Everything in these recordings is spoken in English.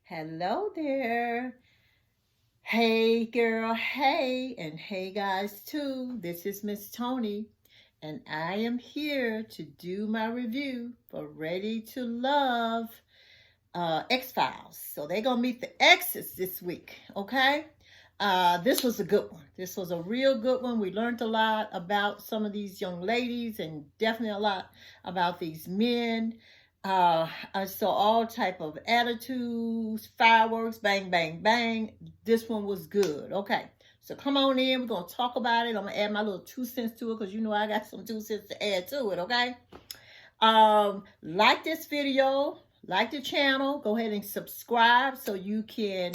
Hello there. Hey girl, hey, and hey guys too. This is Miss Tony, and I am here to do my review for Ready to Love X-Files. So they're gonna meet the exes this week, okay? This was a good one. This was a real good one. We learned a lot about some of these young ladies and definitely a lot about these men. I saw all type of attitudes, fireworks, bang, bang, bang. This one was good. Okay, so come on in. We're gonna talk about it. I'm gonna add my little 2 cents to it because you know I got some 2 cents to add to it. Okay. Like this video, like the channel. Go ahead and subscribe so you can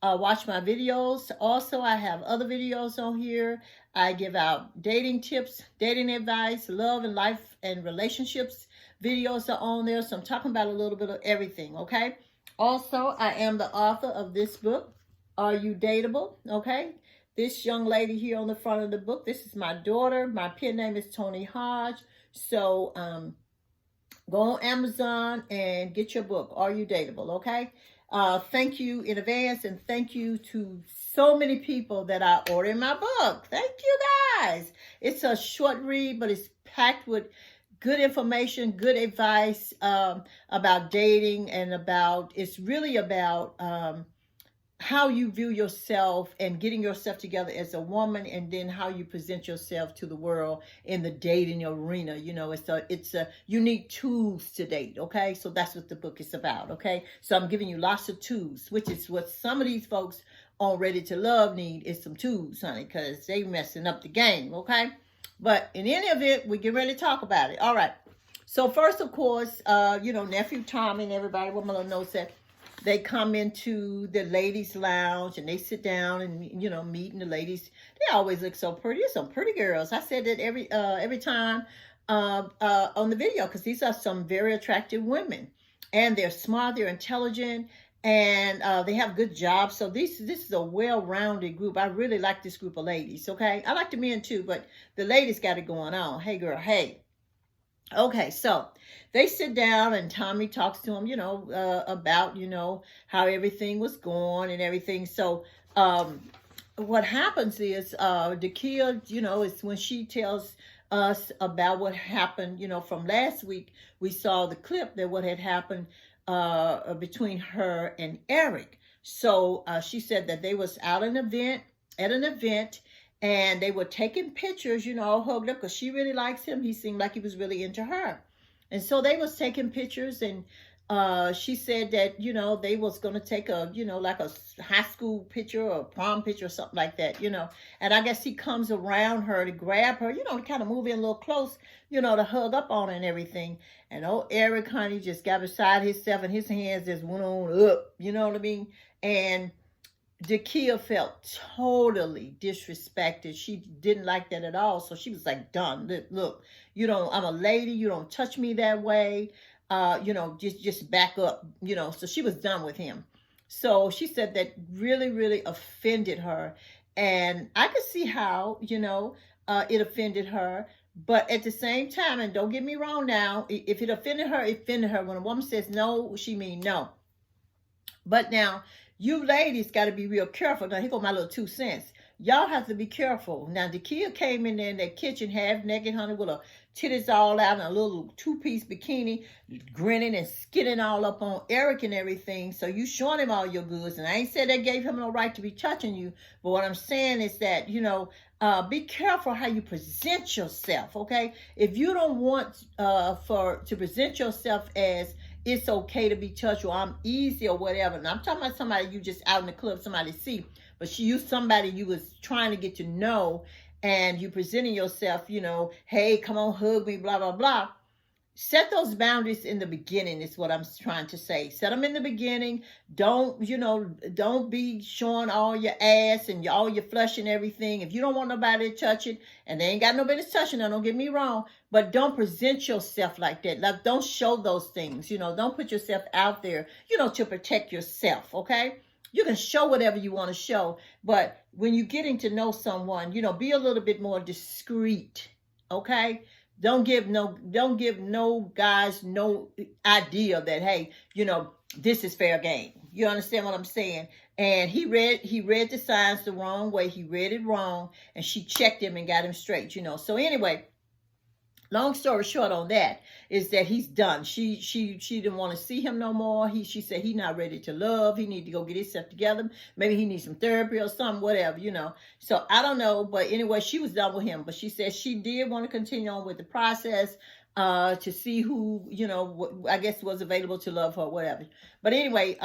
watch my videos. Also, I have other videos on here. I give out dating tips, dating advice, love and life and relationships videos are on there. So I'm talking about a little bit of everything, okay? Also, I am the author of this book, Are You Dateable? Okay? This young lady here on the front of the book, this is my daughter. My pen name is Tony Hodge. So go on Amazon and get your book, Are You Dateable? Okay? Thank you in advance, and thank you to so many people that are ordering my book. Thank you guys. It's a short read, but it's packed with good information, good advice about dating, and it's really about how you view yourself and getting yourself together as a woman, and then how you present yourself to the world in the dating arena. You know, it's a unique tools to date. Okay, so that's what the book is about. Okay, so I'm giving you lots of tools, which is what some of these folks on Ready to Love need, is some tools, honey, because they messing up the game. Okay, but in any event, we get ready to talk about it. All right. So first, of course, nephew Tommy and everybody with my little notes said, they come into the ladies' lounge and they sit down and meet, and the ladies, they always look so pretty. There's some pretty girls. I said that every time on the video, because these are some very attractive women, and they're smart, they're intelligent, and they have good jobs. So this is a well-rounded group. I really like this group of ladies. Okay, I like the men too, but the ladies got it going on. Hey girl, hey. Okay, so they sit down and Tommy talks to him, about, how everything was going and everything. So what happens is Dakia, is when she tells us about what happened, from last week. We saw the clip that what had happened between her and Eric. So she said that they was out at an event, and they were taking pictures, hugged up, because she really likes him. He seemed like he was really into her. And so they was taking pictures, and she said that, they was going to take a, like a high school picture or a prom picture or something like that, And I guess he comes around her to grab her, to kind of move in a little close, to hug up on her and everything. And Eric, honey, just got beside himself, and his hands just went on up, you know what I mean? And Dakia felt totally disrespected. She didn't like that at all. So she was like, done. Look, I'm a lady. You don't touch me that way. Just back up, So she was done with him. So she said that really, really offended her. And I could see how, it offended her. But at the same time, and don't get me wrong now, if it offended her, it offended her. When a woman says no, she means no. But now, you ladies got to be real careful. Now, here go my little 2 cents. Y'all have to be careful. Now, the kid came in there in that kitchen half naked, honey, with her titties all out and a little two-piece bikini, grinning and skinning all up on Eric and everything. So you showing him all your goods. And I ain't said that gave him no right to be touching you. But what I'm saying is that, be careful how you present yourself, okay? If you don't want to present yourself as it's okay to be touched, or I'm easy, or whatever. And I'm talking about somebody you just out in the club, somebody see, but you somebody you was trying to get to know, and you presenting yourself, hey, come on, hug me, blah, blah, blah. Set those boundaries in the beginning is what I'm trying to say. Set them in the beginning. Don't be showing all your ass and all your flesh and everything. If you don't want nobody to touch it, and they ain't got no business touching it, don't get me wrong, but don't present yourself like that. Like, don't show those things, don't put yourself out there, to protect yourself, okay? You can show whatever you want to show, but when you're getting to know someone, be a little bit more discreet, okay? don't give no guys no idea that, hey, this is fair game. You understand what I'm saying? And he read the signs the wrong way. He read it wrong, and she checked him and got him straight. So anyway, long story short on that is that he's done. She didn't want to see him no more. She said he's not ready to love. He need to go get himself together. Maybe he needs some therapy or something, whatever. So I don't know, but anyway, she was done with him. But she said she did want to continue on with the process to see who, I guess was available to love her, whatever. But anyway,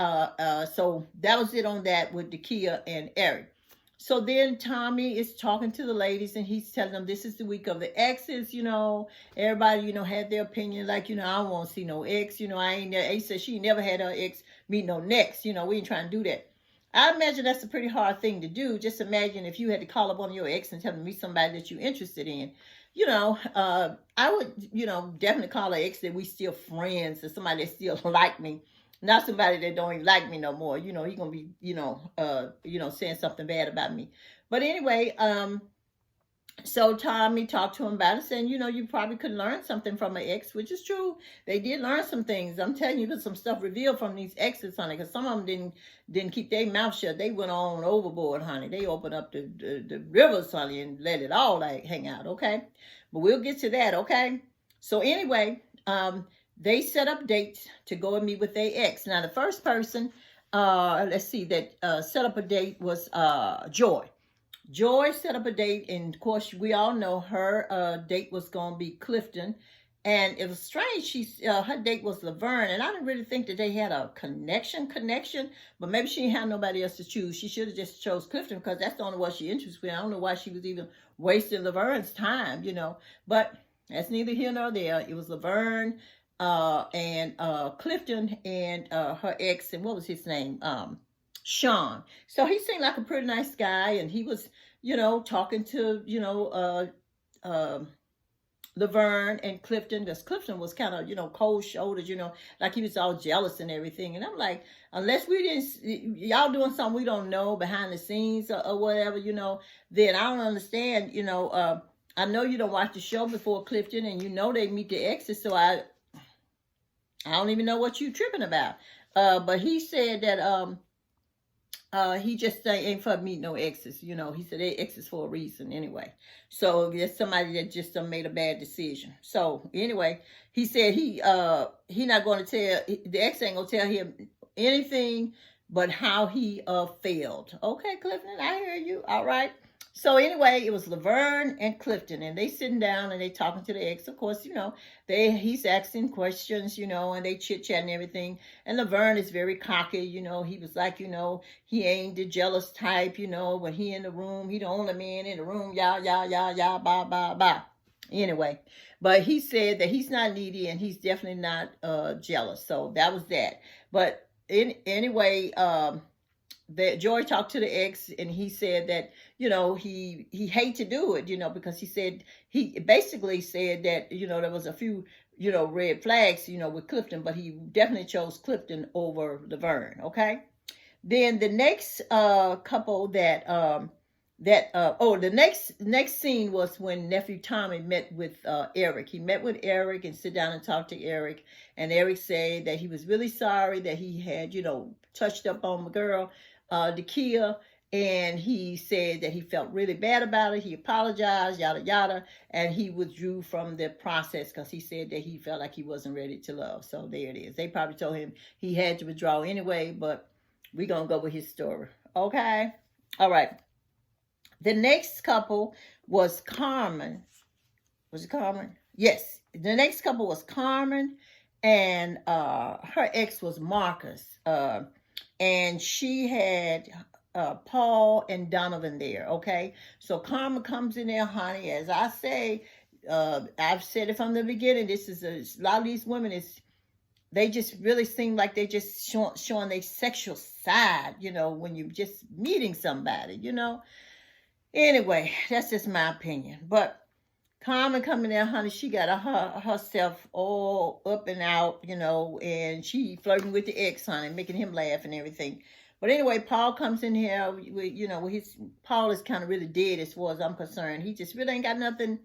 so that was it on that with Dakia and Eric. So then Tommy is talking to the ladies, and he's telling them this is the week of the exes. Everybody, had their opinion. Like, I don't want to see no ex. I ain't there. Ace said she never had her ex meet no next. We ain't trying to do that. I imagine that's a pretty hard thing to do. Just imagine if you had to call up on your ex and tell them to meet somebody that you're interested in. I would, definitely call an ex that we still friends, or somebody that still like me. Not somebody that don't even like me no more. He gonna be, saying something bad about me. But anyway, so Tommy talked to him about it, saying, you probably could learn something from an ex, which is true. They did learn some things. I'm telling you, there's some stuff revealed from these exes, honey, because some of them didn't keep their mouth shut. They went on overboard, honey. They opened up the rivers, honey, and let it all hang out, okay? But we'll get to that, okay? So anyway, they set up dates to go and meet with their ex. Now, the first person, let's see, that set up a date was Joy. Joy set up a date, and of course, we all know her date was going to be Clifton. And it was strange. Her date was Laverne, and I didn't really think that they had a connection, but maybe she didn't have nobody else to choose. She should have just chose Clifton because that's the only one she interested in. I don't know why she was even wasting Laverne's time, But that's neither here nor there. It was Laverne, and Clifton, and her ex, and what was his name? Sean. So he seemed like a pretty nice guy, and he was, talking to, Laverne and Clifton, because Clifton was kind of, cold shouldered, like he was all jealous and everything. And I'm like, unless y'all doing something we don't know behind the scenes or whatever, then I don't understand, I know you don't watch the show before, Clifton, and they meet the exes, so I don't even know what you tripping about. But he said that he just ain't for meet no exes. He said they exes for a reason anyway. So there's somebody that just made a bad decision. So anyway, he said he not going to tell, the ex ain't going to tell him anything but how he failed. Okay, Clifton, I hear you. All right. So anyway, it was Laverne and Clifton, and they sitting down and they talking to the ex. Of course, he's asking questions, and they chit chat and everything. And Laverne is very cocky, he was like, he ain't the jealous type, when he in the room, he the only man in the room, y'all, blah, blah, blah. Anyway, but he said that he's not needy and he's definitely not jealous. So that was that. But anyway, that Joy talked to the ex, and he said that, he hate to do it, because he basically said that, there was a few, red flags, with Clifton, but he definitely chose Clifton over Laverne. Okay. Then the next couple the next scene was when nephew Tommy met with Eric. He met with Eric and sit down and talk to Eric, and Eric said that he was really sorry that he had, touched up on the girl, Dakia, and he said that he felt really bad about it. He apologized, yada yada, and he withdrew from the process because he said that he felt like he wasn't ready to love. So there it is. They probably told him he had to withdraw anyway, but we're gonna go with his story. Okay. All right. The next couple was Carmen. Was it Carmen? Yes. The next couple was Carmen, and her ex was Marcus. And she had Paul and Donovan there, okay? So Carmen comes in there, honey. As I say, I've said it from the beginning, this is a lot of these women, they just really seem like they just showing their sexual side, when you're just meeting somebody, Anyway, that's just my opinion. But Carmen coming there, honey, she got herself all up and out, and she flirting with the ex, honey, making him laugh and everything. But anyway, Paul comes in here with, Paul is kind of really dead as far as I'm concerned. He just really ain't got nothing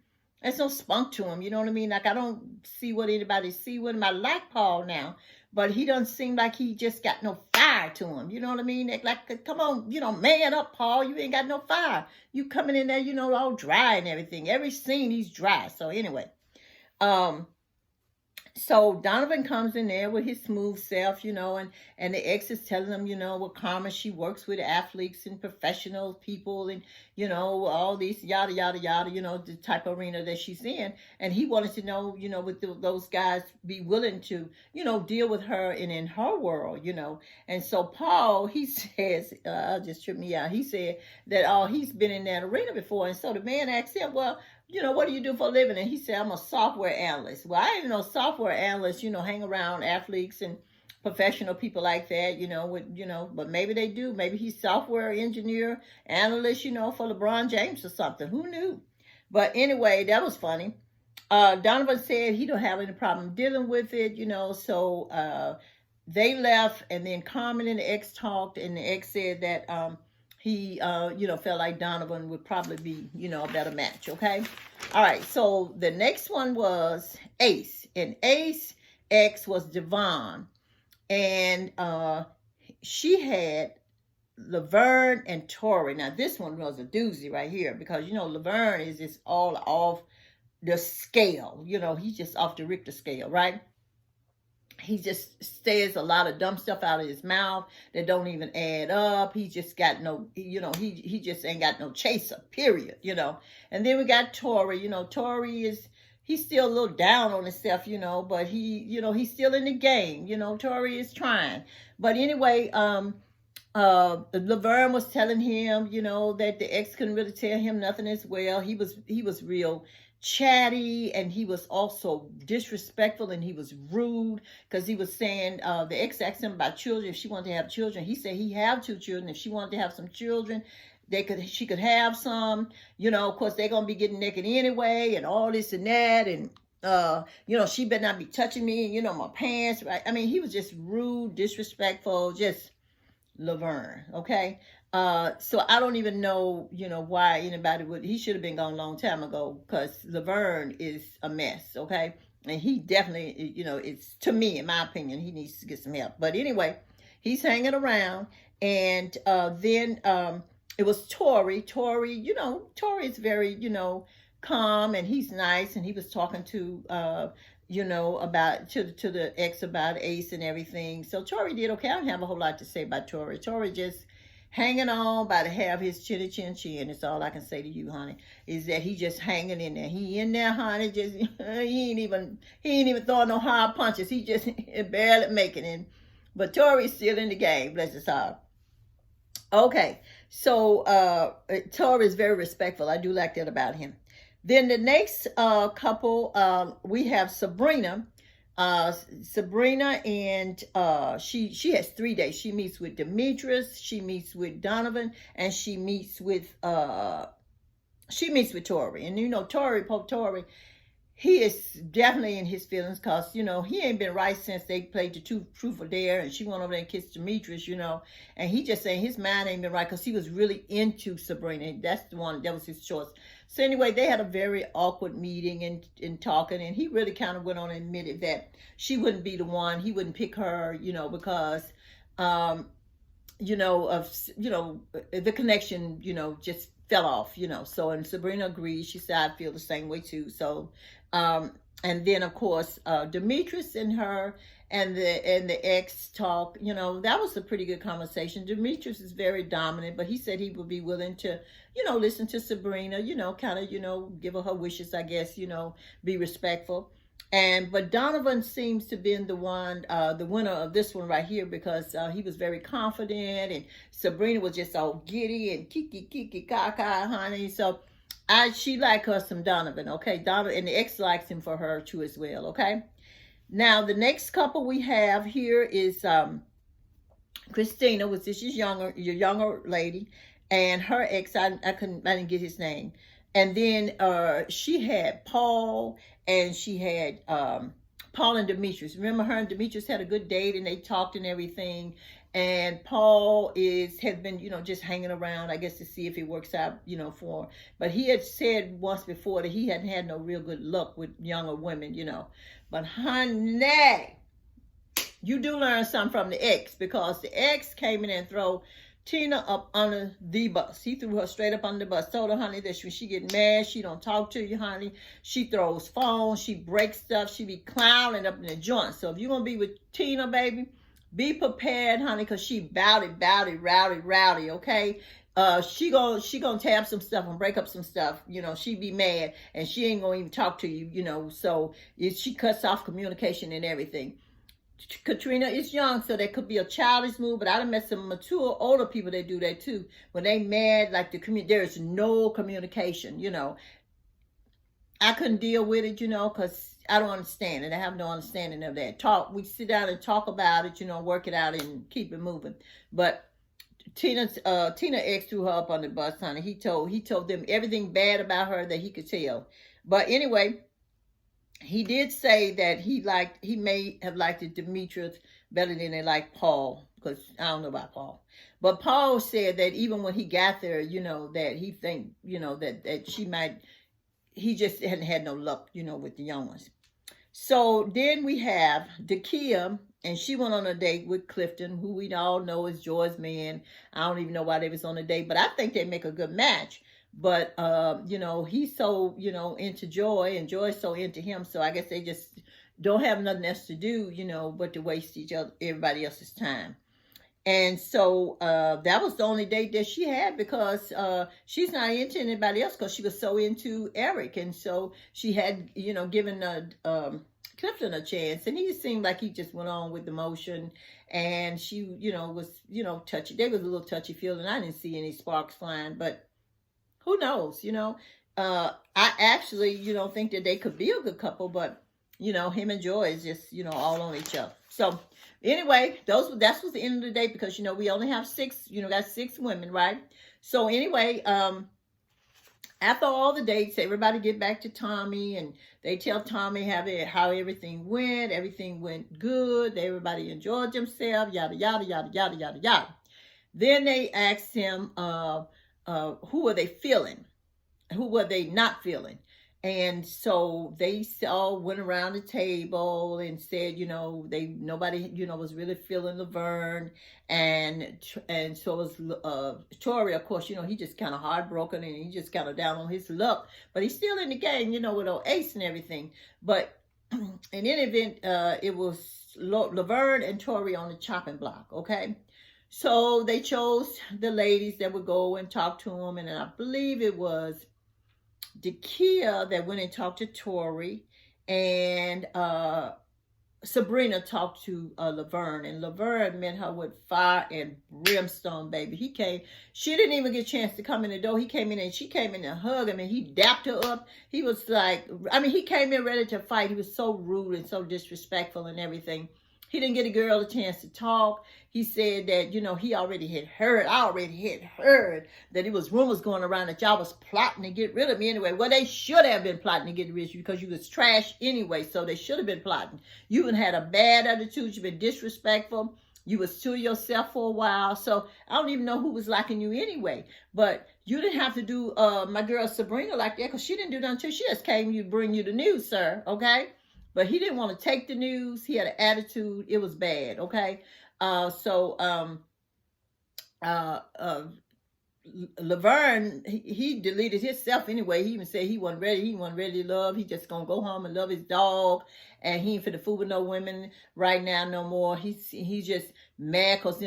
there's no spunk to him. You know what I mean? Like, I don't see what anybody see with him. I like Paul now, but he doesn't seem like he just got no fire to him. You know what I mean? Like, come on, man up, Paul. You ain't got no fire. You coming in there, all dry and everything. Every scene he's dry. So anyway, so Donovan comes in there with his smooth self, and the ex is telling him, what Karma, she works with athletes and professional people and, all these yada, yada, yada, the type of arena that she's in. And he wanted to know, would those guys be willing to, deal with her and in her world, And so Paul, he says, just tripped me out. He said that, he's been in that arena before. And so the man asked him, well, what do you do for a living? And he said, I'm a software analyst. Well, I didn't know software analysts, hang around athletes and professional people like that, but maybe they do. Maybe he's software engineer, analyst, for LeBron James or something. Who knew? But anyway, that was funny. Donovan said he don't have any problem dealing with it, so they left, and then Carmen and the ex talked, and the ex said that he, felt like Donovan would probably be, a better match, okay? All right, so the next one was Ace. And Ace ex was Devon. And she had Laverne and Tori. Now, this one was a doozy right here because, Laverne is just all off the scale. He's just off the Richter scale, right? He just says a lot of dumb stuff out of his mouth that don't even add up. He just got no, he just ain't got no chaser, period, And then we got Tori. Tori he's still a little down on himself, but he's still in the game. Tori is trying. But anyway, Laverne was telling him, that the ex couldn't really tell him nothing as well. He was real chatty, and he was also disrespectful, and he was rude because he was saying the ex asked him about children, if she wanted to have children. He said he have 2 children. If she wanted to have some children, she could have some. Of course they're gonna be getting naked anyway, and all this and that, and she better not be touching me, my pants, right? I mean, he was just rude, disrespectful, just Laverne, okay? So I don't even know, why anybody he should have been gone a long time ago, because Laverne is a mess, okay? And he definitely, it's, to me, in my opinion, he needs to get some help. But anyway, he's hanging around, and then it was Tori. Tori is very, calm, and he's nice, and he was talking to, about to the ex about Ace and everything. So Tori did okay. I don't have a whole lot to say about Tori. Tori just hanging on by the hair of his chinny chin chin. It's all I can say to you, honey, is that he just hanging in there. He in there, honey, just he ain't even throwing no hard punches. He just barely making it. But Tori's still in the game, bless his heart. Okay, so Tori is very respectful. I do like that about him. Then the next couple, we have Sabrina. Sabrina, and she has 3 days. She meets with Demetrius, she meets with Donovan, and she meets with Tori. And Tori, he is definitely in his feelings because, he ain't been right since they played the Truth or Dare, and she went over there and kissed Demetrius, and he just saying his mind ain't been right because he was really into Sabrina. That's the one, that was his choice. So anyway, they had a very awkward meeting and talking, and he really kind of went on and admitted that she wouldn't be the one. He wouldn't pick her, because, of the connection, just fell off, So, and Sabrina agreed. She said, I feel the same way too. So, and then of course, Demetrius and her and the ex talk, that was a pretty good conversation. Demetrius is very dominant, but he said he would be willing to, listen to Sabrina, kind of, give her wishes, I guess, be respectful. But Donovan seems to be the one, the winner of this one right here, because he was very confident, and Sabrina was just all giddy and kiki kaka, honey. So she like her some Donovan, okay? Donovan, and the ex likes him for her too as well, okay? Now the next couple we have here is Christina, which is your younger lady, and her ex. I didn't get his name. And then she had Paul, and she had Paul and Demetrius. Remember, her and Demetrius had a good date and they talked and everything. And Paul has been, just hanging around, I guess, to see if it works out, for him. But he had said once before that he hadn't had no real good luck with younger women, But honey, you do learn something from the ex, because the ex came in and threw Tina up under the bus. He threw her straight up under the bus. Told her, honey, that when she get mad, she don't talk to you, honey. She throws phones. She breaks stuff. She be clowning up in the joint. So if you're going to be with Tina, baby, be prepared, honey, because she rowdy, okay? She gonna tab some stuff and break up some stuff. She be mad and she ain't gonna even talk to you, so she cuts off communication and everything. Katrina is young, so that could be a childish move, but I done met some mature, older people that do that too. When they mad, like there is no communication, I couldn't deal with it, because I don't understand it. I have no understanding of that. We sit down and talk about it, work it out and keep it moving. But Tina ex threw her up on the bus, honey. He told them everything bad about her that he could tell. But anyway, he did say that he may have liked Demetrius better than they liked Paul, because I don't know about Paul. But Paul said that even when he got there, that he think, that she might, he just hadn't had no luck, with the young ones. So then we have Dakia, and she went on a date with Clifton, who we all know is Joy's man. I don't even know why they was on a date, but I think they make a good match. But, he's so, into Joy, and Joy's so into him. So I guess they just don't have nothing else to do, but to waste everybody else's time. And so that was the only date that she had, because she's not into anybody else, because she was so into Eric. And so she had, given Clifton a chance. And he seemed like he just went on with the motion. And she, was, touchy. They was a little touchy-feely. I didn't see any sparks flying. But who knows, I actually, think that they could be a good couple. But, him and Joy is just, all on each other. So anyway, that was the end of the day, because, we only have 6, got 6 women, right? So anyway, after all the dates, everybody get back to Tommy, and they tell Tommy how everything went. Everything went good. Everybody enjoyed themselves, yada, yada, yada, yada, yada, yada. Then they asked him, who were they feeling? Who were they not feeling? And so they all went around the table and said, nobody, was really feeling Laverne. And so was Tori, of course, he just kind of heartbroken, and he just kind of down on his luck. But he's still in the game, with old Ace and everything. But in any event, it was Laverne and Tori on the chopping block, okay? So they chose the ladies that would go and talk to him. And I believe it was Dakia that went and talked to Tori, and Sabrina talked to Laverne, and Laverne met her with fire and brimstone, baby. She didn't even get a chance to come in the door. He came in, and she came in and hugged him, and he dapped her up. He was like, he came in ready to fight. He was so rude and so disrespectful and everything. He didn't get a girl a chance to talk. He said that, I already had heard that it was rumors going around that y'all was plotting to get rid of me anyway. Well, they should have been plotting to get rid of you, because you was trash anyway, so they should have been plotting. You had a bad attitude. You've been disrespectful. You was to yourself for a while, so I don't even know who was liking you anyway. But you didn't have to do my girl Sabrina like that, because she didn't do nothing to you. She just came to bring you the news, sir, okay? But he didn't want to take the news. He had an attitude. It was bad, okay? Laverne, he deleted himself anyway. He even said he wasn't ready. He wasn't ready to love. He just gonna go home and love his dog. And he ain't finna fool with no women right now no more. He's just mad because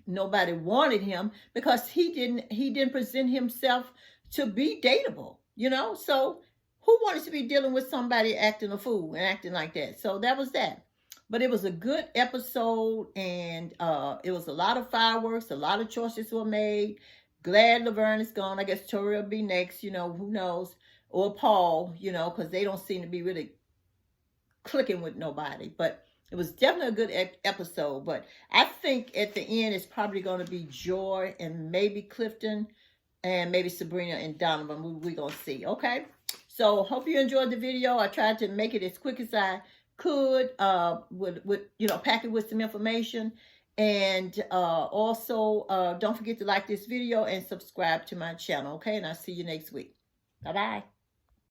nobody wanted him, because he didn't present himself to be dateable, So who wants to be dealing with somebody acting a fool and acting like that? So that was that. But it was a good episode, and it was a lot of fireworks. A lot of choices were made. Glad Laverne is gone. I guess Tori will be next, who knows? Or Paul, because they don't seem to be really clicking with nobody. But it was definitely a good episode. But I think at the end, it's probably going to be Joy and maybe Clifton and maybe Sabrina and Donovan. We're going to see, okay? So hope you enjoyed the video. I tried to make it as quick as I could, would pack it with some information. And also, don't forget to like this video and subscribe to my channel. Okay, and I'll see you next week. Bye bye.